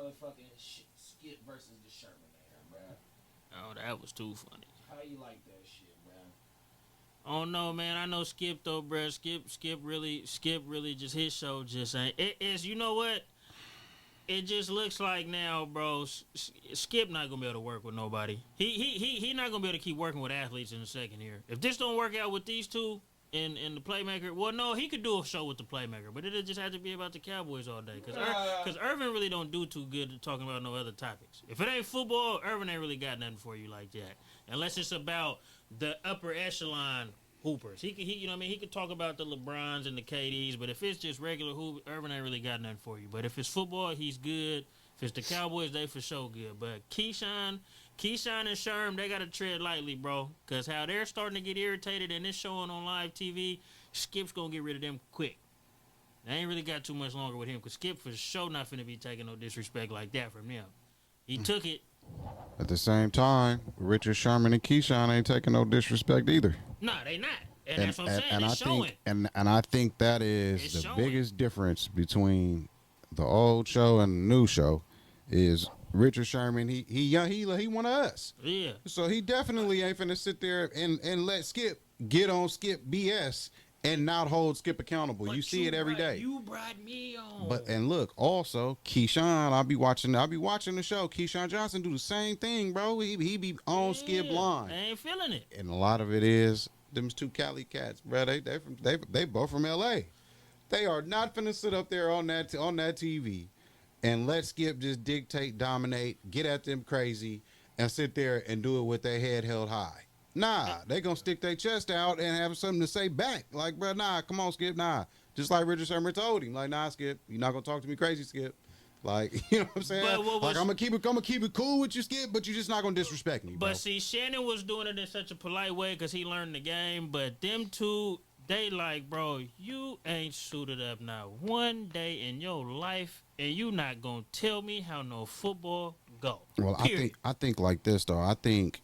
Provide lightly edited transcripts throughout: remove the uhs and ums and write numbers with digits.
motherfucking Skip versus the Sherman there, bruh. Oh, that was too funny. How you like that shit, bruh? Oh no, man! I know Skip though, bro. Skip really just his show just ain't. It is. You know what? It just looks like now, bro. Skip not gonna be able to work with nobody. He not gonna be able to keep working with athletes in the second year. If this don't work out with these two and the playmaker, well, no, he could do a show with the playmaker, but it'll just have to be about the Cowboys all day. Cause Irvin really don't do too good at talking about no other topics. If it ain't football, Irvin ain't really got nothing for you like that, unless it's about the upper echelon hoopers. You know what I mean? He could talk about the LeBrons and the KDs, but if it's just regular hoop, Irvin ain't really got nothing for you. But if it's football, he's good. If it's the Cowboys, they for sure good. But Keyshawn and Sherm, they got to tread lightly, bro. Because how they're starting to get irritated and it's showing on live TV, Skip's going to get rid of them quick. They ain't really got too much longer with him because Skip for sure not finna be taking no disrespect like that from them. He took it. At the same time, Richard Sherman and Keyshawn ain't taking no disrespect either. Nah, they not. And that's what I'm saying. And It's I showing. think, and I think that is It's the showing. biggest difference between the old show and the new show is Richard Sherman. He young. He one of us. Yeah. So he definitely ain't finna sit there and let Skip get on Skip BS and not hold Skip accountable. But you see it every day. You brought me on. But and look, also Keyshawn, I'll be watching the show. Keyshawn Johnson do the same thing, bro. He be on Skip line. I ain't feeling it. And a lot of it is them two Cali cats, bro. They both from L.A. They are not finna sit up there on that TV and let Skip just dictate, dominate, get at them crazy, and sit there and do it with their head held high. Nah, they gonna stick their chest out and have something to say back. Like, bro, nah, come on, Skip, nah. Just like Richard Sherman told him, like, nah, Skip, you're not gonna talk to me crazy, Skip. Like, you know what I'm saying? Like, I'm gonna keep it cool with you, Skip, but you're just not gonna disrespect me, bro. But see, Shannon was doing it in such a polite way because he learned the game. But them two, they like, bro, you ain't suited up now one day in your life, and you not gonna tell me how no football go. Well, Period. I think like this though. I think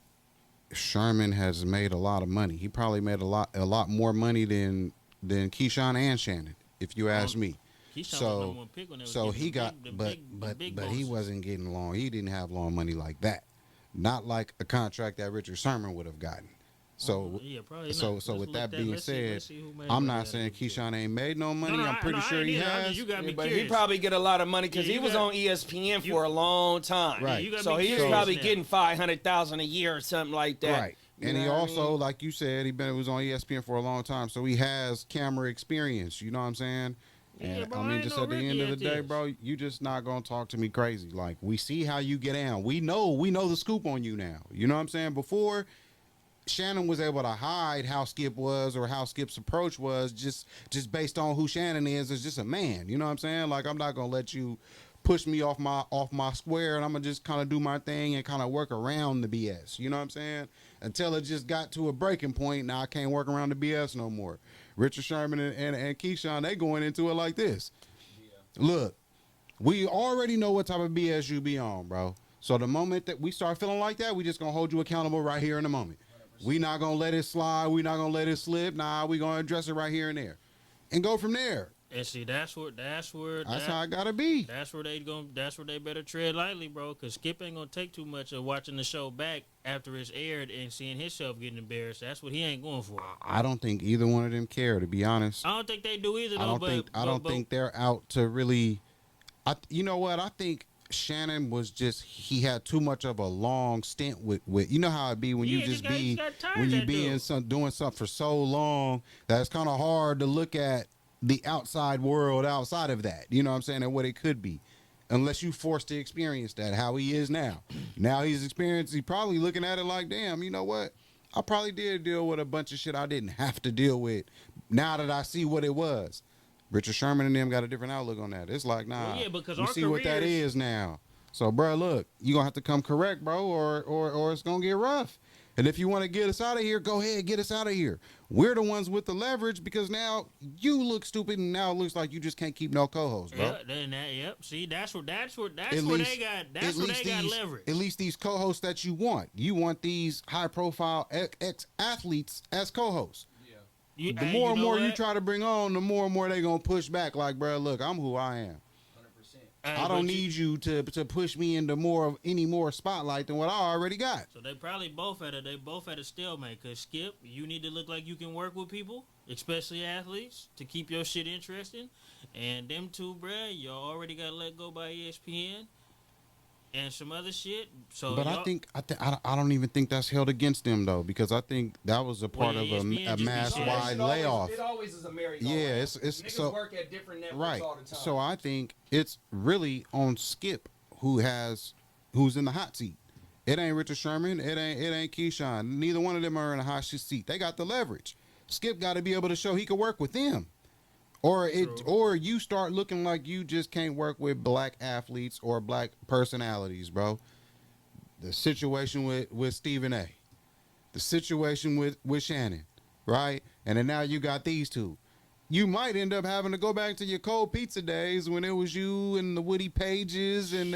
Sherman has made a lot of money. He probably made a lot more money than Keyshawn and Shannon, if you ask me. So he got, but he wasn't getting long. He didn't have long money like that. Not like a contract that Richard Sherman would have gotten. So with that being said, I'm not saying Keyshawn ain't made no money. I'm pretty sure he has. But he probably get a lot of money because he was on ESPN for a long time. Right. So he was probably getting $500,000 a year or something like that. Right. And he also, like you said, he was on ESPN for a long time, so he has camera experience. You know what I'm saying? And bro, I mean, just at the end of the day, bro, you just not gonna talk to me crazy. Like, we see how you get down. We know the scoop on you now. You know what I'm saying? Before, Shannon was able to hide how Skip was or how Skip's approach was just based on who Shannon is as just a man. You know what I'm saying? Like, I'm not gonna let you push me off my square, and I'm gonna just kind of do my thing and kind of work around the BS. You know what I'm saying? Until it just got to a breaking point. Now I can't work around the BS no more. Richard Sherman and Keyshawn, they going into it like this. Yeah. Look, we already know what type of BS you be on, bro. So the moment that we start feeling like that, we just gonna hold you accountable right here in the moment. 100%. We not gonna let it slide. We not gonna let it slip. Nah, we gonna address it right here and there, and go from there. And see, that's how it gotta be. That's where they better tread lightly, bro. Cause Skip ain't gonna take too much of watching the show back after it's aired and seeing himself getting embarrassed. That's what he ain't going for. I don't think either one of them care, to be honest. I don't think they do either. I don't think they're out to really. You know what? I think Shannon was he had too much of a long stint with you know how it be when you just be doing something for so long that it's kind of hard to look at the outside world outside of that, you know what I'm saying, and what it could be, unless you forced to experience that, how he is now. Now he's probably looking at it like, damn, you know what? I probably did deal with a bunch of shit I didn't have to deal with now that I see what it was. Richard Sherman and them got a different outlook on that. It's like, nah, because we see what that is now. So, bro, look, you going to have to come correct, bro, or it's going to get rough. And if you want to get us out of here, go ahead, get us out of here. We're the ones with the leverage because now you look stupid and now it looks like you just can't keep no co-hosts, bro. Yep. See, that's where they got leverage. At least these co-hosts that you want these high-profile ex-athletes as co-hosts. Yeah. The more and more you try to bring on, the more and more they gonna push back. Like, bro, look, I'm who I am. 100%. I don't need you to push me into any more spotlight than what I already got. So they probably both at a stalemate. Cause Skip, you need to look like you can work with people, especially athletes, to keep your shit interesting. And them two, bruh, y'all already got let go by ESPN and some other shit. So, but I don't even think that's held against them though, because I think that was a part of a mass-wide layoff. It always is a merry-go-round. Yeah, it's niggas so work at different networks right. all the time. So I think it's really on Skip who's in the hot seat. It ain't Richard Sherman. It ain't Keyshawn. Neither one of them are in a hot seat. They got the leverage. Skip got to be able to show he can work with them. Or you start looking like you just can't work with black athletes or black personalities, bro. The situation with Stephen A. The situation with Shannon, right? And then now you got these two. You might end up having to go back to your cold pizza days when it was you and the Woody Pages and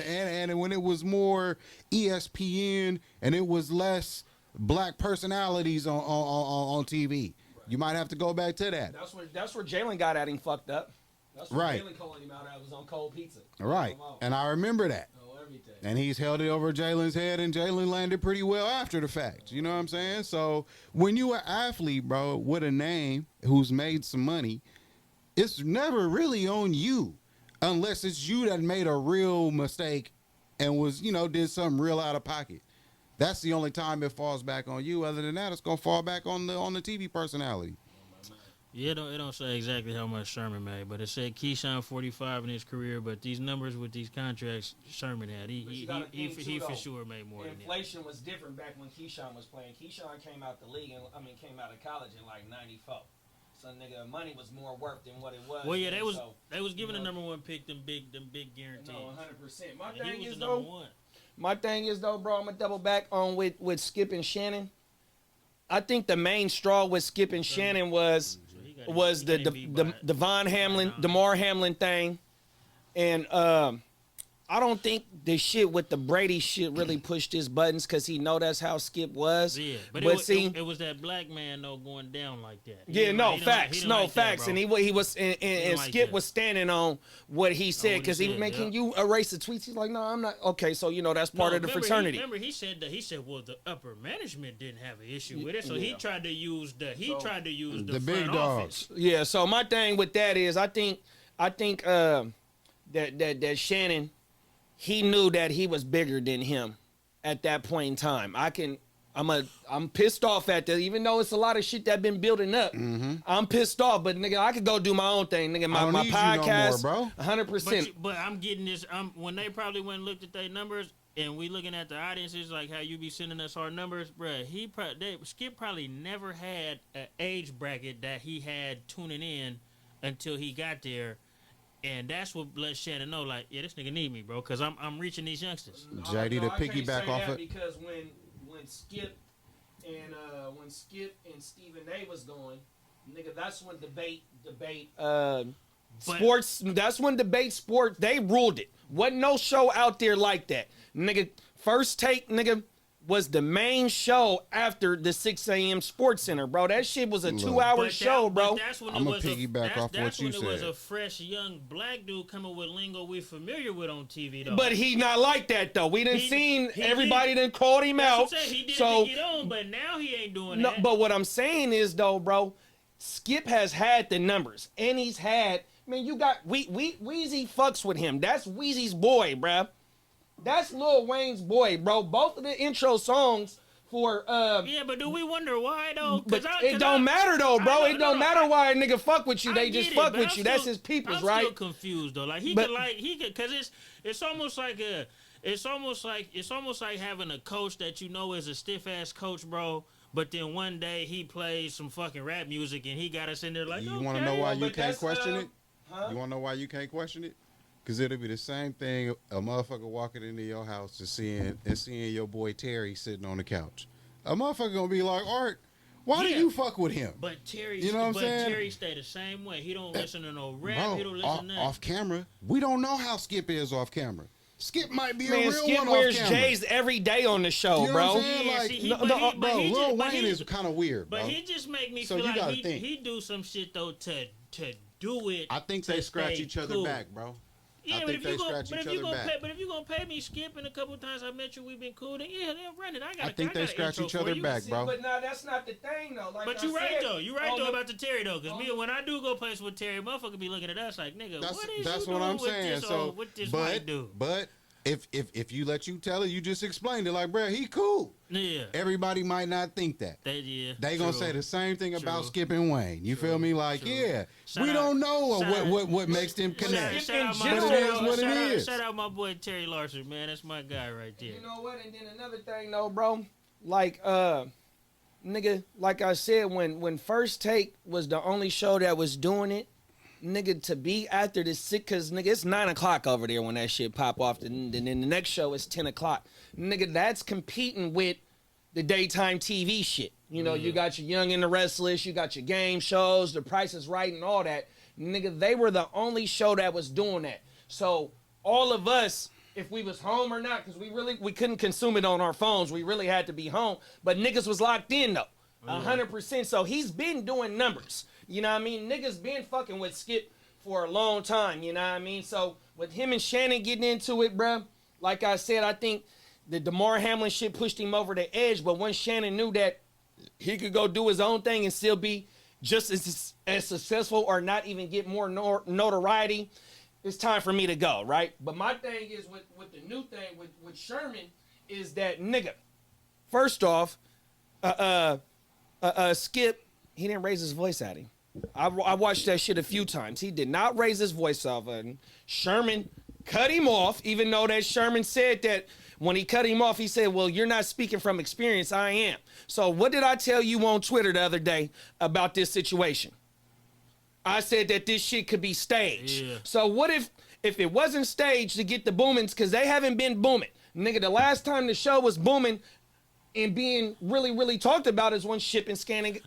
when it was more ESPN and it was less black personalities on TV. You might have to go back to that. That's where Jalen got at him fucked up. That's where right. Jalen calling him out at was on cold pizza. Right. And I remember that. Oh, everything. And he's held it over Jalen's head, and Jalen landed pretty well after the fact. You know what I'm saying? So when you an athlete, bro, with a name who's made some money, it's never really on you unless it's you that made a real mistake and was, did something real out of pocket. That's the only time it falls back on you. Other than that, it's gonna fall back on the TV personality. Yeah, it don't say exactly how much Sherman made, but it said Keyshawn 45 in his career. But these numbers with these contracts Sherman had, he for sure made more. Inflation was different back when Keyshawn was playing. Keyshawn came out came out of college in like '94. So nigga, money was more worth than what it was. Well, yeah, they was giving the number one pick them big guarantees. No, 100%. My thing is though, bro, I'm gonna double back on with Skip and Shannon. I think the main straw with Skip and Shannon was the Von Hamlin, DeMar Hamlin thing, and I don't think the shit with the Brady shit really pushed his buttons because he know that's how Skip was. Yeah, but it was that black man though going down like that. Facts. And he was and Skip was standing on what he said because he was making you erase the tweets. He's like, no, I'm not. Okay, so that's part of the fraternity. He said well the upper management didn't have an issue with it, so he tried to use the big dogs. Yeah. So my thing with that is I think that Shannon. He knew that he was bigger than him at that point in time. I'm pissed off at that, even though it's a lot of shit that been building up. Mm-hmm. I'm pissed off, but nigga, I could go do my own thing, nigga. My podcast, no more, bro. 100%. But I'm getting this. When they probably went and looked at their numbers, and we looking at the audiences, like how you be sending us our numbers, bruh. Skip probably never had an age bracket that he had tuning in until he got there. And that's what let Shannon know, like, yeah, this nigga need me, bro, because I'm reaching these youngsters. JD to piggyback off it. Because when Skip and Stephen A was going, nigga, that's when debate sports. That's when debate sport. They ruled it. Wasn't no show out there like that, nigga. First Take, nigga, was the main show after the 6 a.m. Sports Center, bro. That shit was a 2-hour show, bro. I'm gonna piggyback off what you said. That's when it was a fresh young black dude coming with lingo we're familiar with on TV, though. But he not like that, though. We done seen everybody done called him out. He did to get on, but now he ain't doing that. But what I'm saying is, though, bro, Skip has had the numbers, and he's had. I mean, you got Weezy fucks with him. That's Weezy's boy, bruh. That's Lil Wayne's boy, bro. Both of the intro songs for yeah, but do we wonder why though? But it don't matter though, bro. It don't matter why a nigga fuck with you. They just fuck with you. That's his peoples, right? I'm still confused though. Like he could, because it's almost like having a coach that you know is a stiff ass coach, bro. But then one day he plays some fucking rap music and he got us in there like. You want to know why you can't question it? You want to know why you can't question it? Because it'll be the same thing, a motherfucker walking into your house and seeing your boy Terry sitting on the couch. A motherfucker gonna be like, Art, why do you fuck with him? But Terry, you know what I'm saying? Terry stay the same way. He don't listen to no rap. Bro, he don't listen to nothing. Off camera, we don't know how Skip is off camera. Skip might be a real Skip one wears off camera. J's every day on the show, you know bro. What I'm saying? Lil Wayne is kind of weird, bro. But he just make me feel like he do some shit though to do it. I think they scratch each other back, bro. Yeah, I but think if they you go, scratch but each if you other gonna back. pay, but if you gonna pay me, Skip, and a couple times I met you, we've been cool. Then yeah, they'll run it. I think they scratch each other back, bro. But nah, that's not the thing though. Like But I you right said, though. You right on though the- about the Terry though, because me when I do go place with Terry, motherfucker be looking at us like, nigga, That's what is that's you what doing I'm saying. with this? So, What this white dude? but if you let you tell it, you just explained it like, bro, he cool. Yeah, Everybody might not think that. They gonna say the same thing about Skip and Wayne. You feel me? Like, yeah, we don't know what makes them connect. Shout out But it is what it is. Shout out my boy Terry Larson, man. That's my guy right there. You know what? And then another thing though, bro. Like nigga, like I said, when First Take was the only show that was doing it, nigga, to be after the sick, cause nigga, it's 9 o'clock over there when that shit pop off. And then the next show is 10 o'clock. Nigga, that's competing with the daytime TV shit. You know, you got your Young and the Restless, you got your game shows, The Price is Right, and all that. Nigga, they were the only show that was doing that. So all of us, if we was home or not, because we couldn't consume it on our phones. We really had to be home. But niggas was locked in though, 100%. So he's been doing numbers. You know what I mean? Niggas been fucking with Skip for a long time. You know what I mean? So with him and Shannon getting into it, bruh, like I said, I think the DeMar Hamlin shit pushed him over the edge. But once Shannon knew that he could go do his own thing and still be just as successful or not even get more notoriety, it's time for me to go, right? But my thing is with the new thing with Sherman is that nigga, first off, Skip, he didn't raise his voice at him. I watched that shit a few times. He did not raise his voice off at him. Sherman cut him off, even though that Sherman said that when he cut him off, he said, well, you're not speaking from experience, I am. So what did I tell you on Twitter the other day about this situation? I said that this shit could be staged. Yeah. So what if it wasn't staged to get the boomings, because they haven't been booming. Nigga, the last time the show was booming and being really, really talked about is when Shannon got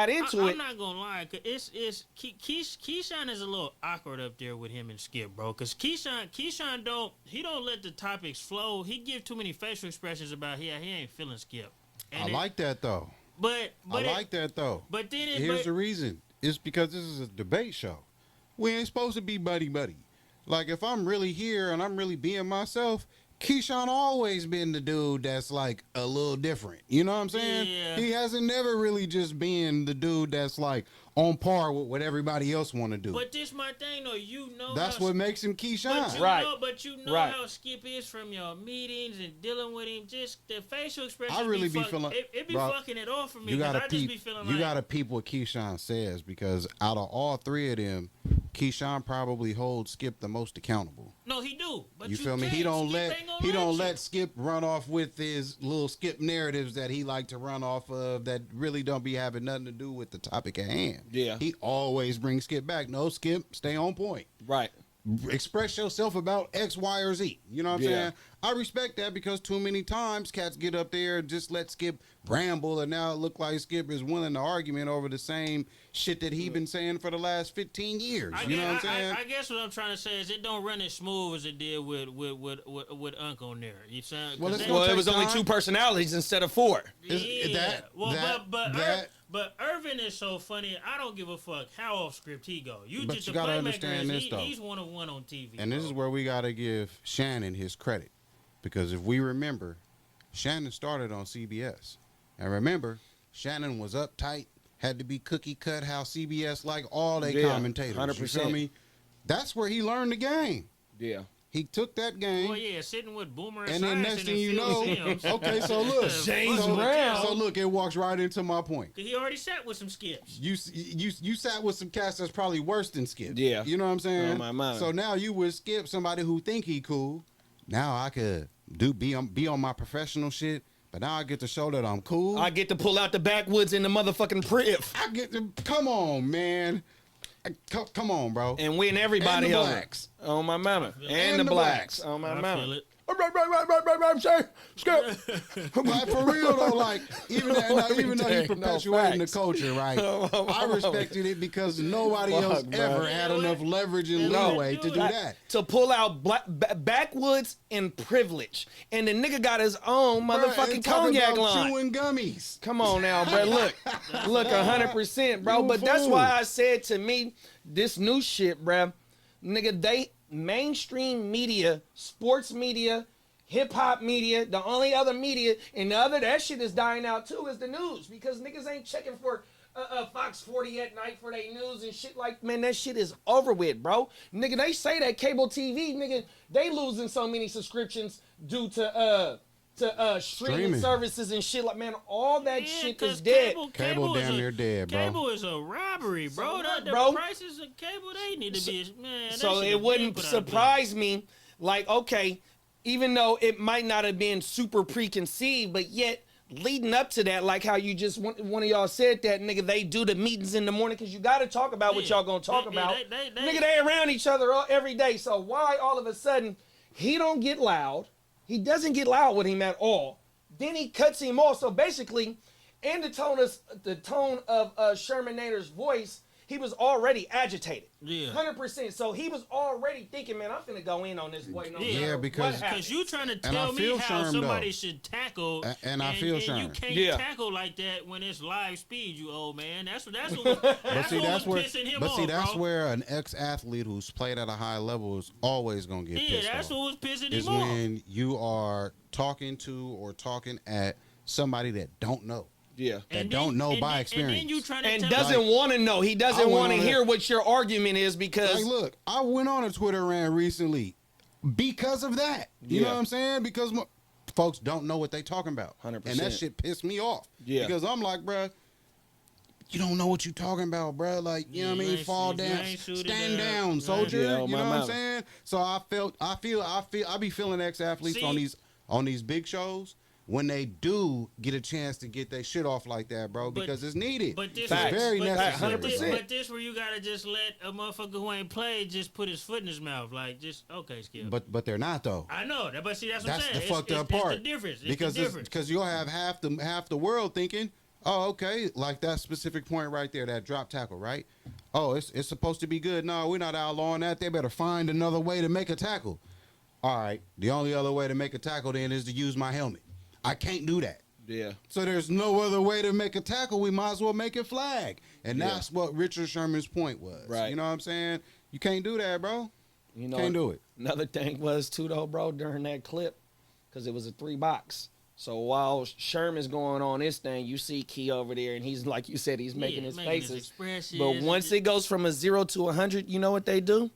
into it. I'm not gonna lie, cause Keyshawn is a little awkward up there with him and Skip, bro. Cause Keyshawn don't let the topics flow. He give too many facial expressions about he ain't feeling Skip. And I like that though. But then here's the reason. It's because this is a debate show. We ain't supposed to be buddy. Like if I'm really here and I'm really being myself, Keyshawn always been the dude that's like a little different. You know what I'm saying? Yeah. He hasn't never really just been the dude that's like on par with what everybody else want to do. But this my thing though, you know. That's what makes him Keyshawn. But you know how Skip is from your meetings and dealing with him. Just the facial expression. I really be feeling it be bro, fucking it off for me. You gotta I just be feeling you gotta peep what Keyshawn says, because out of all three of them, Keyshawn probably holds Skip the most accountable. No, he do. But you feel me? He don't Skip let Skip run off with his little Skip narratives that he like to run off of that really don't be having nothing to do with the topic at hand. Yeah. He always brings Skip back. No, Skip, stay on point. Right. Express yourself about X, Y, or Z. You know what I'm saying? I respect that, because too many times cats get up there and just let Skip ramble, and now it look like Skip is winning the argument over the same shit that he been saying for the last 15 years. You know what I'm saying? I guess what I'm trying to say is it don't run as smooth as it did with Unc on there. You saying? Well, it was only 2 personalities instead of 4. But Irvin is so funny. I don't give a fuck how off script he go. But you gotta understand this though. He's one on TV. And this is where we gotta give Shannon his credit, because if we remember, Shannon started on CBS, and remember, Shannon was uptight, had to be cookie cut how CBS like all they commentators. 100%. You feel me? That's where he learned the game. Yeah. He took that game. Oh yeah, sitting with Boomer and then next thing you know, okay, so look, James Brown. So look, it walks right into my point. He already sat with some Skips. You sat with some cats that's probably worse than Skip. Yeah, you know what I'm saying. On my mind. So now you would Skip, somebody who think he cool. Now I could be on my professional shit. But now I get to show that I'm cool. I get to pull out the backwoods in the motherfucking priv. I get to come on, man. Come on, bro. And win everybody and the over. blacks. On my mama. And the blacks. On my mama. Like, for real though, like even though he's perpetuating the culture, right? I respected it because nobody else ever had enough leverage and leeway to do that. To pull out backwoods and privilege, and the nigga got his own motherfucking cognac line. Chewing gummies. Come on now, bro. Look, 100%, bro. But that's why I said to me, this new shit, bro. Nigga, they mainstream media, sports media, hip hop media, the only other media, and the other that shit is dying out too is the news because niggas ain't checking for Fox 40 at night for their news and shit like, man, that shit is over with, bro. Nigga, they say that cable TV, nigga, they losing so many subscriptions due to streaming services and shit like, man, all that shit is dead. Cable damn near dead, bro. Cable is a robbery, bro. The prices of cable, they need to be, man. So it wouldn't surprise me, like, okay, even though it might not have been super preconceived, but yet leading up to that, like how you just one of y'all said that, nigga, they do the meetings in the morning because you got to talk about what y'all gonna talk about. Nigga, they around each other every day. So why all of a sudden he don't get loud? He doesn't get loud with him at all. Then he cuts him off. So basically, in the tone of Sherman Nader's voice, he was already agitated. Yeah. 100%. So he was already thinking, man, I'm finna go in on this boy. Because you trying to tell me how somebody should tackle. And I feel Sherman. You can't tackle like that when it's live speed, you old man. That's what pissing him off, that's where an ex-athlete who's played at a high level is always going to get pissed off. Yeah, that's what was pissing him off. Is when you are talking to or talking at somebody that don't know. Yeah, that don't know by experience, and doesn't want to know. He doesn't want to hear what your argument is because, like, look, I went on a Twitter rant recently because of that. You know what I'm saying? Because folks don't know what they talking about, 100%, and that shit pissed me off. Yeah, because I'm like, bruh, you don't know what you talking about, bruh. Like, you know what I mean? Fall down, stand down, soldier. You know what I'm saying? So I be feeling ex-athletes on these big shows when they do get a chance to get their shit off like that, bro, because it's needed. But this is very necessary. 100%. But this where you gotta just let a motherfucker who ain't played just put his foot in his mouth, like just okay, Skip. But they're not though. I know that, but see that's what I'm saying. That's the fucked up part. It's the difference. Because you'll have half the world thinking, oh, okay, like that specific point right there, that drop tackle, right? Oh, it's supposed to be good. No, we're not outlawing that. They better find another way to make a tackle. All right, the only other way to make a tackle then is to use my helmet. I can't do that. Yeah. So there's no other way to make a tackle. We might as well make it flag. And that's what Richard Sherman's point was. Right. You know what I'm saying? You can't do that, bro. You know, can't do it. Another thing was too though, bro, during that clip, because it was a 3-box. So while Sherman's going on this thing, you see Key over there, and he's like you said, he's making his faces. But once it goes from a 0 to 100, you know what they do?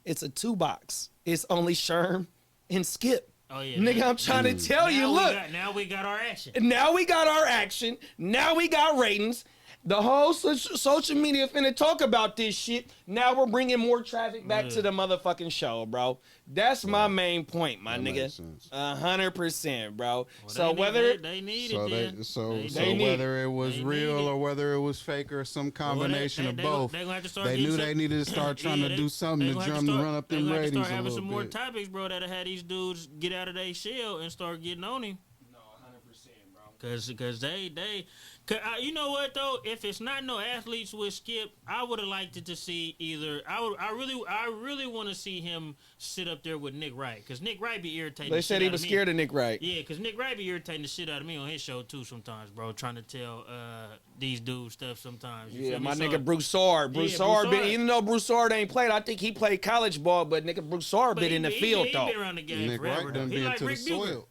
It's a 2-box. It's only Sherm and Skip. Oh yeah, nigga, I'm trying to tell you. Look, now we got our action. Now we got our action. Now we got ratings. The whole social media finna talk about this shit. Now we're bringing more traffic back to the motherfucking show, bro. That's my main point, my nigga. 100%, bro. Well, so whether they need it, so whether it was real or whether it was fake or some combination of both, they knew they needed to start trying to do something to run up them ratings. Start having some more topics, bro, that'll have these dudes get out of their shell and start getting on him. No, 100%, bro. Because they. You know what though? If it's not no athletes with Skip, I would have liked it to see either. I really want to see him sit up there with Nick Wright, because Nick Wright be irritating. They said he was scared of Nick Wright. Yeah, because Nick Wright be irritating the shit out of me on his show too sometimes, bro. Trying to tell these dudes stuff sometimes. Yeah, my nigga Broussard. Broussard, even though Broussard ain't played, I think he played college ball, but nigga Broussard been in the field though. He been around the game Nick forever. Wright done be into the soil.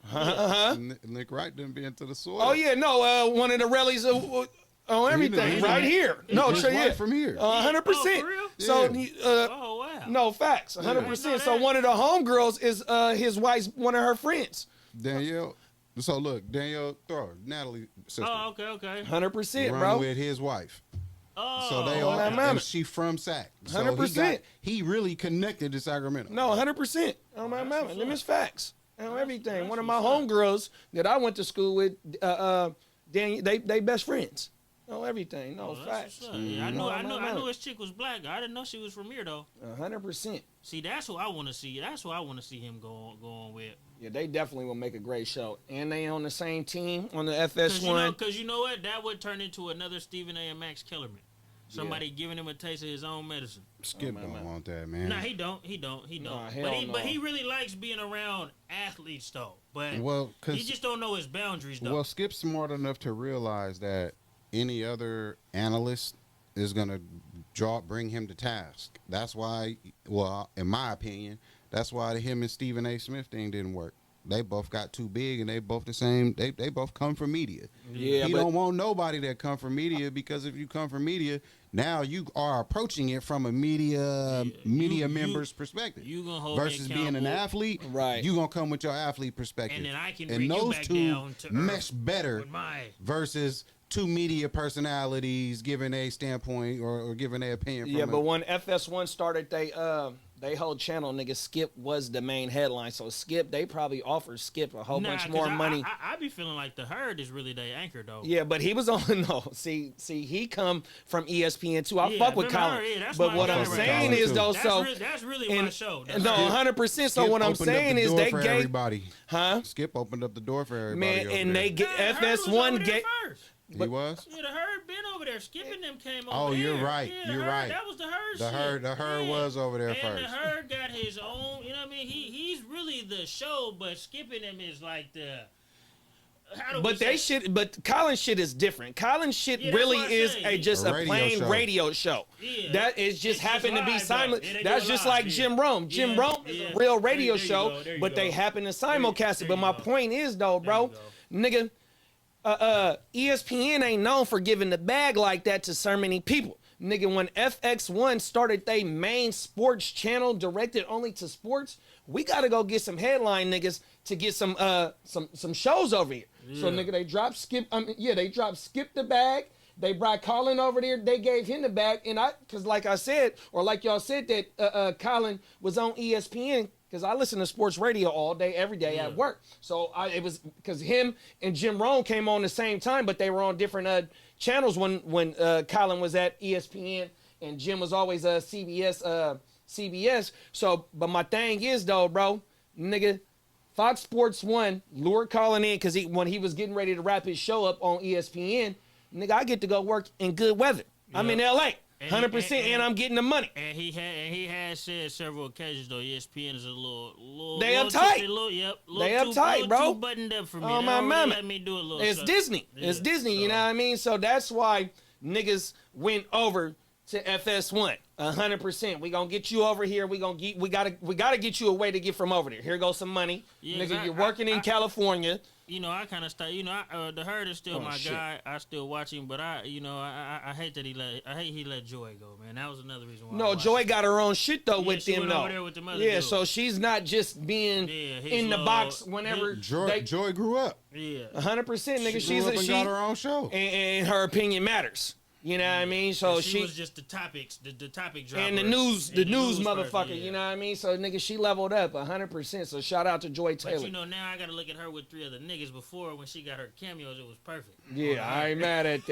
Nick Wright done be into the soil. Oh yeah, no, one of the rallies. On everything, right here. No, from here. 100%. So, oh wow. No facts, 100%. So one of the homegirls is his wife's one of her friends. Danielle. So look, Danielle Thor, Natalie sister. Oh, okay. 100%, run bro. with his wife. Oh, so they are, and she from Sac. 100%. He really connected to Sacramento. No, 100%. Oh my mama, them is facts. On everything. One of my homegirls that I went to school with, Daniel, they best friends. No, everything. No, facts. Yeah, I knew his chick was black. I didn't know she was from here though. 100%. See, that's what I want to see. That's what I want to see him go on with. Yeah, they definitely will make a great show, and they on the same team on the FS1. Because you know what, that would turn into another Stephen A. and Max Kellerman. Somebody giving him a taste of his own medicine. Skip don't want that, man. Nah, he don't. Nah, but he really likes being around athletes though. But he just don't know his boundaries though. Well, Skip's smart enough to realize that any other analyst is gonna bring him to task. That's why, well, in my opinion, that's why him and Stephen A. Smith thing didn't work. They both got too big, and they both the same. They both come from media. Yeah, he don't want nobody that come from media, because if you come from media, now you are approaching it from a media member's perspective. You gonna hold versus being an athlete, right? You gonna come with your athlete perspective, and then I can bring you back down to mesh better with my versus two media personalities giving a standpoint or giving their opinion. Yeah, but when FS1 started, they whole channel, nigga, Skip was the main headline. So Skip, they probably offered Skip a whole bunch more money. I be feeling like the Herd is really their anchor, though. Yeah, but he was on, no. See, he come from ESPN too. I fuck with Colin. But what I'm saying is, though, that's really my show. No, 100%. So what I'm saying is they gave everybody. Huh? Skip opened up the door for everybody. Man, and they get FS1 get. He was? Yeah, the Herd been over there. Skip and them came over Oh, there. you're right. Yeah, you're right. That was the Herd The Herd was over there and first. And the Herd got his own, you know what I mean? He's really the show, but Skip and them is like the... But Colin's shit is different. Colin's shit really is just a plain radio show. Yeah. That is just happened to be simul. Yeah, that's just like Jim Rome. Jim Rome is a real radio show, but they happen to simulcast it. But my point is, though, bro, nigga, ESPN ain't known for giving the bag like that to so many people. Nigga, when FX1 started their main sports channel directed only to sports, we gotta go get some headline niggas to get some shows over here. Yeah. So nigga, they dropped Skip. They dropped Skip the bag. They brought Colin over there. They gave him the bag, and cause like I said, or like y'all said that Colin was on ESPN. Because I listen to sports radio all day, every day at work. So it was because him and Jim Rohn came on the same time, but they were on different channels when Colin was at ESPN and Jim was always CBS. So, but my thing is though, bro, nigga, Fox Sports 1 lured Colin in because when he was getting ready to wrap his show up on ESPN, nigga, I get to go work in good weather. Yep. I'm in LA. 100%, and I'm getting the money. And he has said several occasions though, ESPN is a little they uptight. They uptight, bro. Too buttoned up for me. Oh my mama. Let me do a little. It's stuff. Disney. Yeah, it's Disney. So. You know what I mean? So that's why niggas went over to FS1. 100%. We gonna get you over here. We gotta get you a way to get from over there. Here goes some money, nigga. You're working in California. You know, I kind of start. You know, the Herd is still my guy. I still watch him, but I hate that he let Joy go, man. That was another reason why. No, Joy got her own shit though with them though. Over there with the mother dude. dude. So she's not just being in the box whenever Joy grew up. Yeah, 100%, nigga. She got her own show, and her opinion matters. You know what I mean? So she was just the topic dropper. And the news motherfucker, person, you know what I mean? So nigga, she leveled up 100%. So shout out to Joy Taylor. But you know, now I gotta look at her with 3 other niggas. Before, when she got her cameos, it was perfect. Yeah, I ain't mad at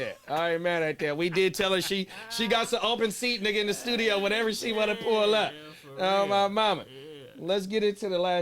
that. We did tell her she got some open seat, nigga, in the studio whenever she wanna pull up. Oh my mama. Yeah. Let's get into the last